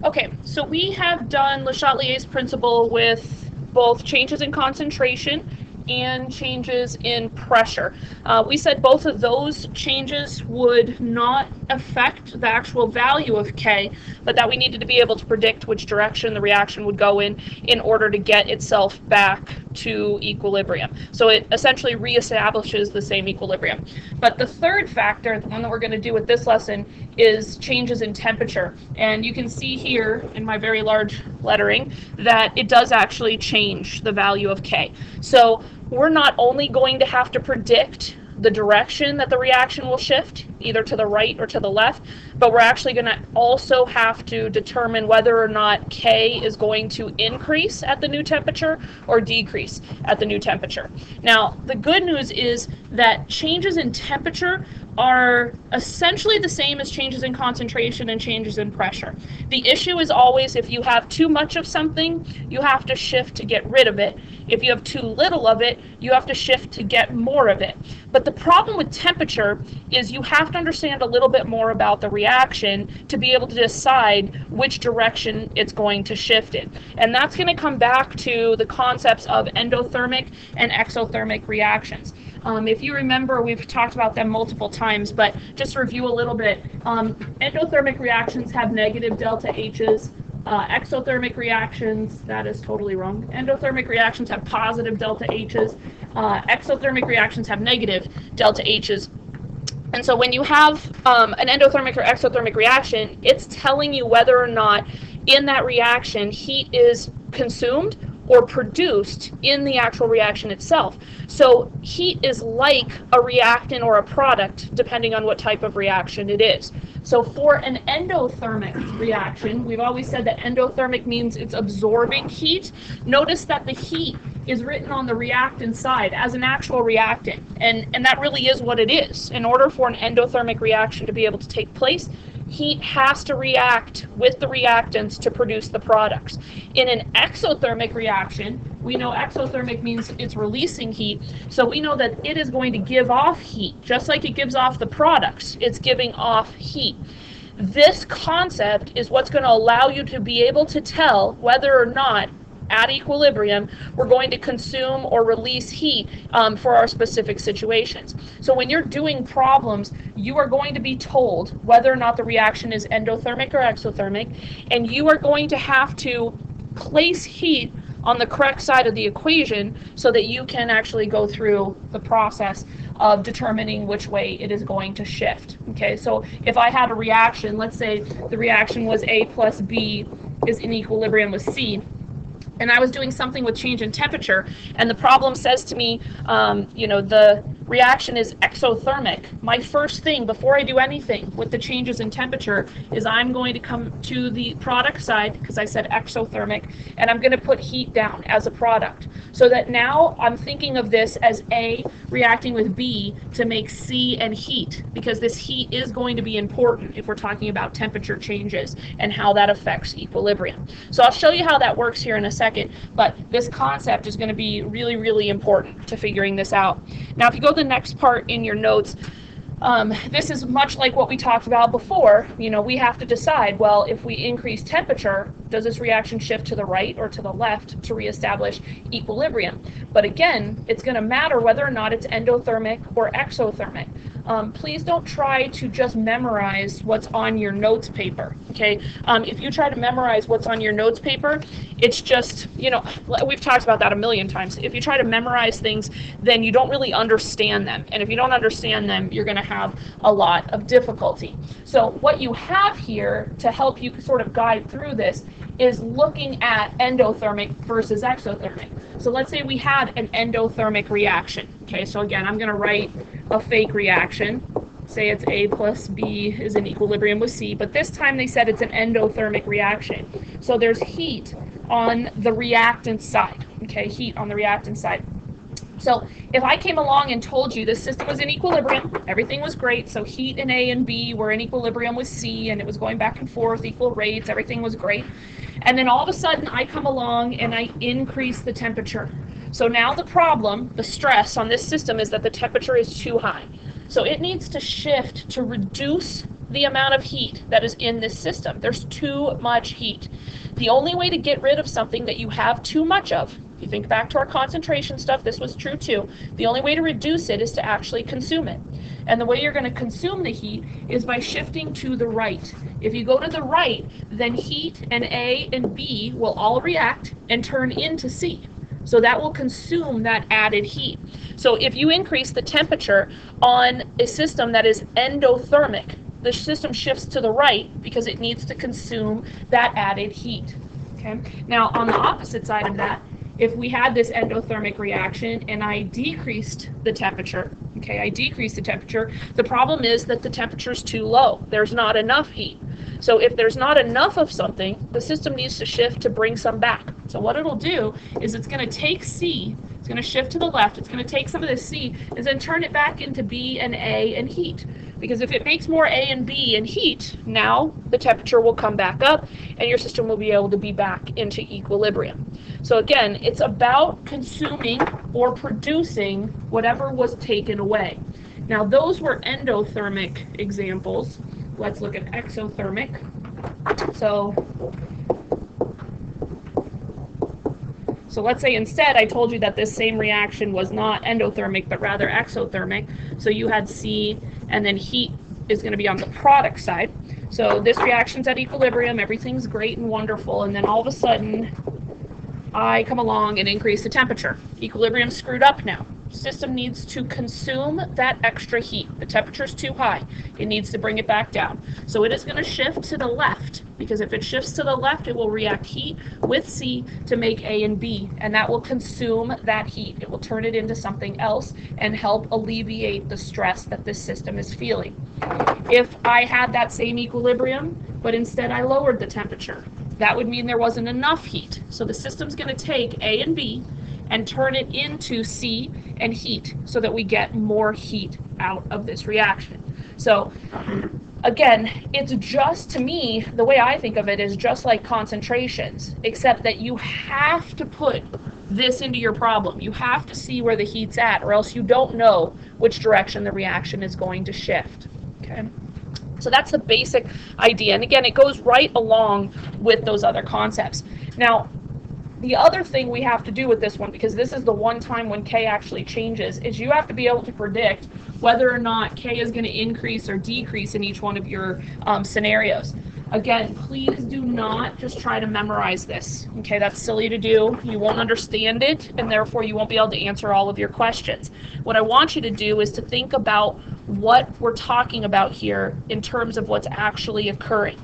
Okay, so we have done Le Chatelier's principle with both changes in concentration and changes in pressure. We said both of those changes would not affect the actual value of K, but that we needed to be able to predict which direction the reaction would go in order to get itself back to equilibrium. So it essentially reestablishes the same equilibrium. But the third factor, the one that we're going to do with this lesson, is changes in temperature. And you can see here in my very large lettering that it does actually change the value of K. So we're not only going to have to predict the direction that the reaction will shift, either to the right or to the left, but we're actually going to also have to determine whether or not K is going to increase at the new temperature or decrease at the new temperature. Now, the good news is that changes in temperature are essentially the same as changes in concentration and changes in pressure. The issue is always if you have too much of something, you have to shift to get rid of it. If you have too little of it, you have to shift to get more of it. But the problem with temperature is you have to understand a little bit more about the reaction to be able to decide which direction it's going to shift in. And that's going to come back to the concepts of endothermic and exothermic reactions. If you remember, we've talked about them multiple times, but just to review a little bit, endothermic reactions have negative delta H's. Exothermic reactions, that is totally wrong. Endothermic reactions have positive delta H's. Exothermic reactions have negative delta H's. And so when you have an endothermic or exothermic reaction, it's telling you whether or not in that reaction heat is consumed or produced in the actual reaction itself. So heat is like a reactant or a product depending on what type of reaction it is. So for an endothermic reaction, we've always said that endothermic means it's absorbing heat. Notice that the heat is written on the reactant side as an actual reactant, and that really is what it is. In order for an endothermic reaction to be able to take place, heat has to react with the reactants to produce the products. In an exothermic reaction, we know exothermic means it's releasing heat, so we know that it is going to give off heat. Just like it gives off the products, it's giving off heat. This concept is what's going to allow you to be able to tell whether or not at equilibrium we're going to consume or release heat for our specific situations. So when you're doing problems, you are going to be told whether or not the reaction is endothermic or exothermic, and you are going to have to place heat on the correct side of the equation so that you can actually go through the process of determining which way it is going to shift. Okay, so if I had a reaction, let's say the reaction was A plus B is in equilibrium with C, and I was doing something with change in temperature, and the problem says to me, the reaction is exothermic. My first thing before I do anything with the changes in temperature is I'm going to come to the product side, because I said exothermic, and I'm going to put heat down as a product. So that now I'm thinking of this as A reacting with B to make C and heat, because this heat is going to be important if we're talking about temperature changes and how that affects equilibrium. So I'll show you how that works here in a second, but this concept is going to be really, really important to figuring this out. Now, if you go to the next part in your notes, this is much like what we talked about before. We have to decide, well, if we increase temperature, does this reaction shift to the right or to the left to reestablish equilibrium? But again, it's going to matter whether or not it's endothermic or exothermic. Please don't try to just memorize what's on your notes paper, okay? If you try to memorize what's on your notes paper, it's just, we've talked about that a million times. If you try to memorize things, then you don't really understand them. And if you don't understand them, you're going to have a lot of difficulty. So what you have here to help you sort of guide through this is looking at endothermic versus exothermic. So let's say we had an endothermic reaction. Okay, so again, I'm going to write a fake reaction. Say it's A plus B is in equilibrium with C, but this time they said it's an endothermic reaction. So there's heat on the reactant side. Okay, heat on the reactant side. So if I came along and told you this system was in equilibrium, everything was great, so heat in A and B were in equilibrium with C, and it was going back and forth, equal rates, everything was great. And then all of a sudden I come along and I increase the temperature. So now the problem, the stress on this system is that the temperature is too high. So it needs to shift to reduce the amount of heat that is in this system. There's too much heat. The only way to get rid of something that you have too much of, if you think back to our concentration stuff, this was true too, the only way to reduce it is to actually consume it. And the way you're going to consume the heat is by shifting to the right. If you go to the right, then heat and A and B will all react and turn into C. So that will consume that added heat. So if you increase the temperature on a system that is endothermic, the system shifts to the right because it needs to consume that added heat. Okay. Now on the opposite side of that, if we had this endothermic reaction and I decreased the temperature, the problem is that the temperature is too low. There's not enough heat. So if there's not enough of something, the system needs to shift to bring some back. So what it'll do is it's going to take C, it's going to shift to the left, it's going to take some of this C and then turn it back into B and A and heat. Because if it makes more A and B and heat, now the temperature will come back up and your system will be able to be back into equilibrium. So again, it's about consuming or producing whatever was taken away. Now those were endothermic examples. Let's look at exothermic. So let's say instead I told you that this same reaction was not endothermic but rather exothermic. So you had C and then heat is going to be on the product side. So this reaction's at equilibrium, everything's great and wonderful, and then all of a sudden I come along and increase the temperature. Equilibrium's screwed up now. System needs to consume that extra heat. The temperature's too high. It needs to bring it back down. So it is going to shift to the left, because if it shifts to the left, it will react heat with C to make A and B, and that will consume that heat. It will turn it into something else and help alleviate the stress that this system is feeling. If I had that same equilibrium, but instead I lowered the temperature, that would mean there wasn't enough heat. So the system's going to take A and B and turn it into C and heat so that we get more heat out of this reaction. So again, it's just, to me, the way I think of it is just like concentrations, except that you have to put this into your problem. You have to see where the heat's at, or else you don't know which direction the reaction is going to shift. Okay? So that's the basic idea. And again, it goes right along with those other concepts. Now, the other thing we have to do with this one, because this is the one time when K actually changes, is you have to be able to predict whether or not K is going to increase or decrease in each one of your scenarios. Again, please do not just try to memorize this. Okay, that's silly to do. You won't understand it, and therefore you won't be able to answer all of your questions. What I want you to do is to think about what we're talking about here in terms of what's actually occurring.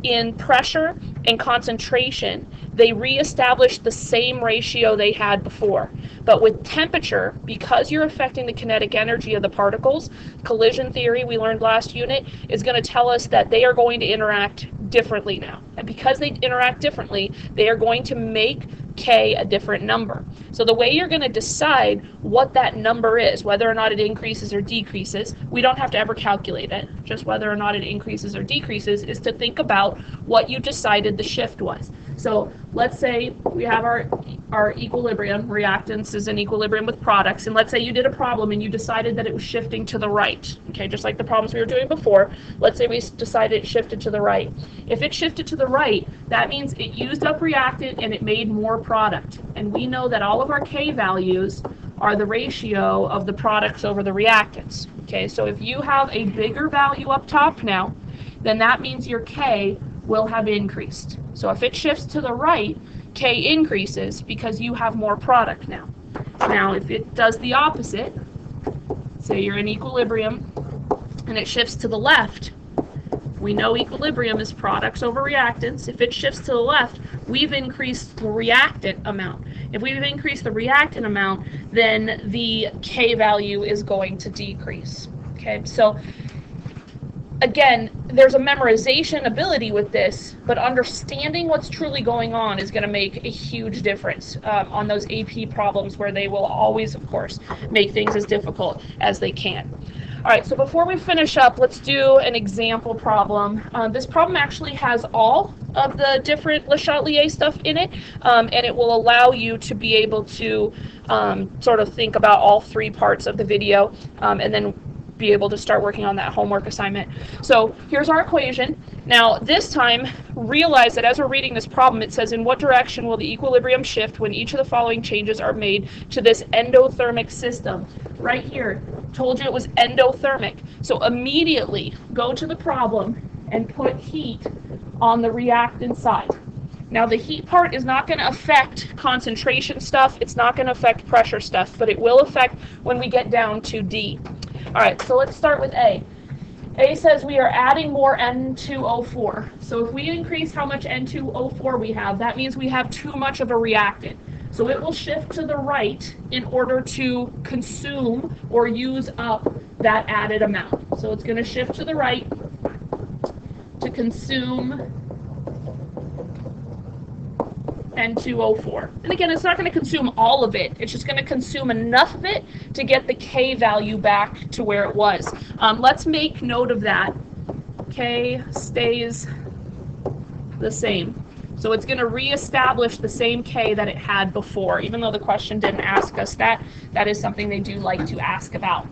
In pressure and concentration, they reestablished the same ratio they had before. But with temperature, because you're affecting the kinetic energy of the particles, collision theory we learned last unit is going to tell us that they are going to interact differently now. And because they interact differently, they are going to make K a different number. So the way you're going to decide what that number is, whether or not it increases or decreases, we don't have to ever calculate it, just whether or not it increases or decreases, is to think about what you decided the shift was. So let's say we have our equilibrium, reactants is in equilibrium with products, and let's say you did a problem and you decided that it was shifting to the right, okay, just like the problems we were doing before. Let's say we decided it shifted to the right. If it shifted to the right, that means it used up reactant and it made more product. And we know that all of our K values are the ratio of the products over the reactants. Okay, so if you have a bigger value up top now, then that means your K will have increased. So if it shifts to the right, K increases because you have more product now. Now if it does the opposite, say you're in equilibrium and it shifts to the left, we know equilibrium is products over reactants. If it shifts to the left, we've increased the reactant amount. If we've increased the reactant amount, then the K value is going to decrease. Okay, so again, there's a memorization ability with this, but understanding what's truly going on is going to make a huge difference on those AP problems, where they will always, of course, make things as difficult as they can. All right, so before we finish up, let's do an example problem. This problem actually has all of the different Le Chatelier stuff in it, and it will allow you to be able to sort of think about all three parts of the video, and then be able to start working on that homework assignment. So here's our equation. Now this time, realize that as we're reading this problem, it says, in what direction will the equilibrium shift when each of the following changes are made to this endothermic system? Right here, told you it was endothermic. So immediately go to the problem and put heat on the reactant side. Now the heat part is not going to affect concentration stuff, it's not going to affect pressure stuff, but it will affect when we get down to D. All right, so let's start with A. A says we are adding more N2O4. So if we increase how much N2O4 we have, that means we have too much of a reactant. So it will shift to the right in order to consume or use up that added amount. So it's going to shift to the right to consume N2O4. And again, it's not going to consume all of it. It's just going to consume enough of it to get the K value back to where it was. Let's make note of that. K stays the same. So it's going to reestablish the same K that it had before, even though the question didn't ask us that. That is something they do like to ask about.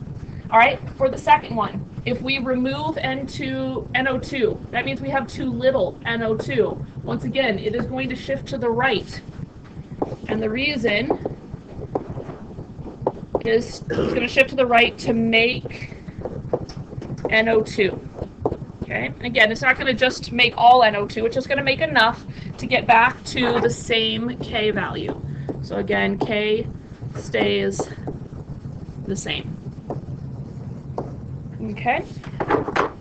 All right, for the second one, if we remove NO2, that means we have too little NO2. Once again, it is going to shift to the right. And the reason is it's going to shift to the right to make NO2. Okay, and again, it's not going to just make all NO2, it's just going to make enough to get back to the same K value. So again, K stays the same. Okay,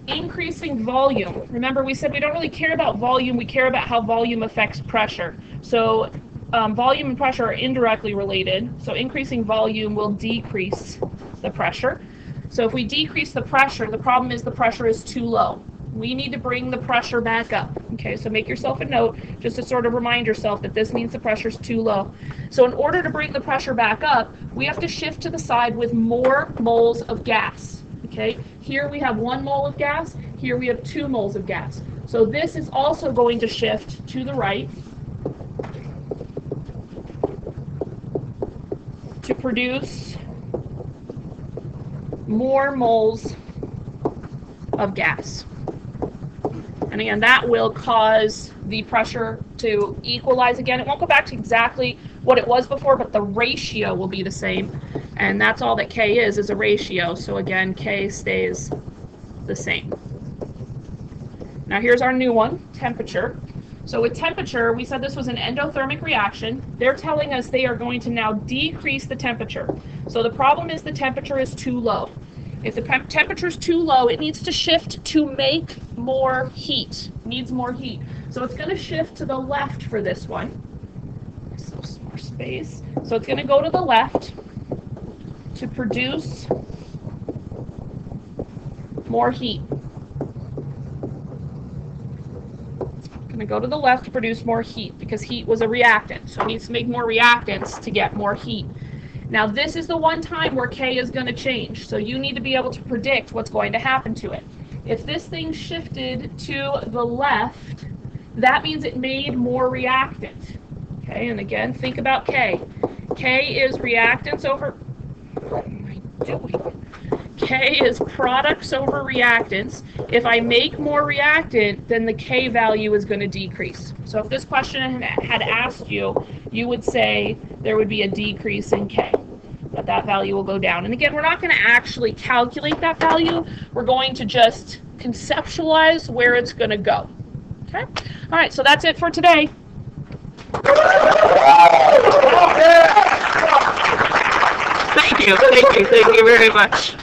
increasing volume. Remember, we said we don't really care about volume, we care about how volume affects pressure. So volume and pressure are indirectly related, so increasing volume will decrease the pressure. So if we decrease the pressure, the problem is the pressure is too low. We need to bring the pressure back up. Okay, so make yourself a note just to sort of remind yourself that this means the pressure is too low. So in order to bring the pressure back up, we have to shift to the side with more moles of gas. Okay, here we have 1 mole of gas, here we have 2 moles of gas. So this is also going to shift to the right to produce more moles of gas. And again, that will cause the pressure to equalize again. It won't go back to exactly what it was before, but the ratio will be the same. And that's all that K is a ratio. So again, K stays the same. Now here's our new one, temperature. So with temperature, we said this was an endothermic reaction. They're telling us they are going to now decrease the temperature. So the problem is the temperature is too low. If the temperature is too low, it needs to shift to make more heat. Needs more heat. So it's going to shift to the left for this one. So more space. So it's going to go to the left to produce more heat. Going to go to the left to produce more heat because heat was a reactant. So it needs to make more reactants to get more heat. Now this is the one time where K is going to change. So you need to be able to predict what's going to happen to it. If this thing shifted to the left, that means it made more reactant. Okay, and again, think about K. K is reactants over... What am I doing? K is products over reactants. If I make more reactant, then the K value is going to decrease. So if this question had asked you, you would say there would be a decrease in K, but that value will go down. And again, we're not going to actually calculate that value. We're going to just conceptualize where it's going to go. Okay? All right, so that's it for today. Thank you very much.